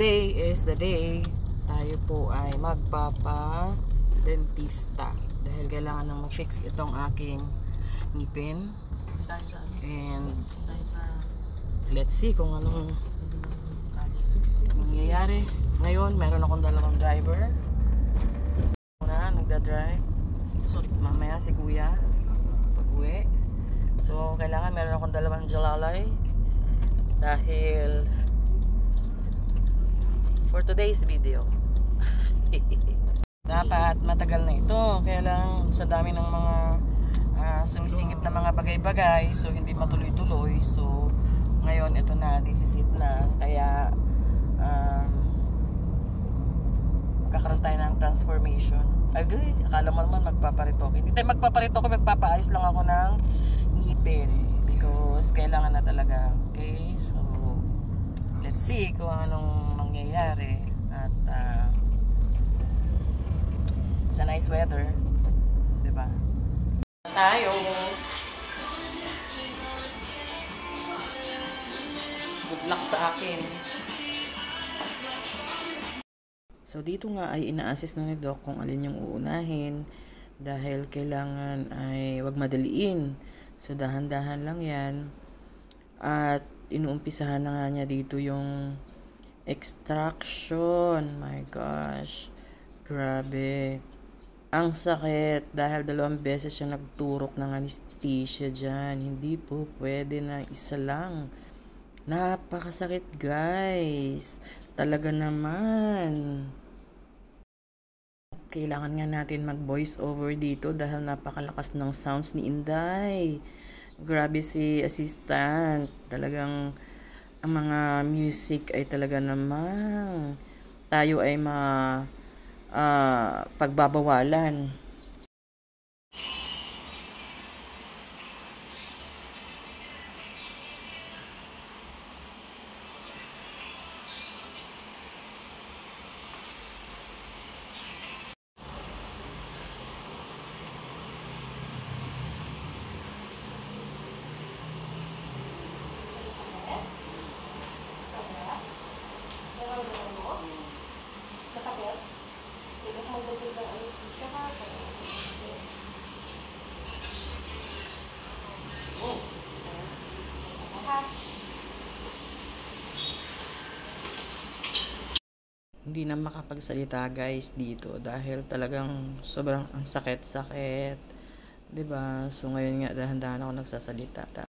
today is the day tayo po ay magpapa-dentista dahil kailangan nang ma-fix itong aking ngipin. And let's see kung anong nangyayari. Ngayon, meron akong dalawang driver. Una, nagda-drive. So, mamaya si kuya pag-uwi. So, kailangan meron akong dalawang jalalay dahil for today's video dapat matagal na ito, kaya lang sa dami ng mga sumisingit na mga bagay-bagay, so hindi matuloy-tuloy. So ngayon ito na, disisit na, kaya magkakaroon tayo ng transformation. Agay, akala mo naman magpaparitoke. Hindi tayo magpaparitoke, magpapaayos lang ako ng ngipin because kailangan na talaga. Okay, so let's see kung anong mangyayari. At it's a nice weather, diba? Tayo good luck sa akin. So dito nga ay ina-assist na ni Doc kung alin yung uunahin dahil kailangan ay wag madaliin. So dahan-dahan lang yan. At inuumpisahan na nga niya dito yung extraction. My gosh, grabe, ang sakit dahil 2 beses siya nagturok ng anesthesia dyan. Hindi po pwede na isa lang. Napakasakit guys, talaga naman. Kailangan nga natin mag voice over dito dahil napakalakas ng sounds ni Inday. Grabe si assistant, talagang ang mga music ay talaga namang tayo ay pagbabawalan. Hindi na makapagsalita guys dito dahil talagang sobrang ang sakit-sakit, 'di ba? So ngayon nga dahan-dahan ako nagsasalita.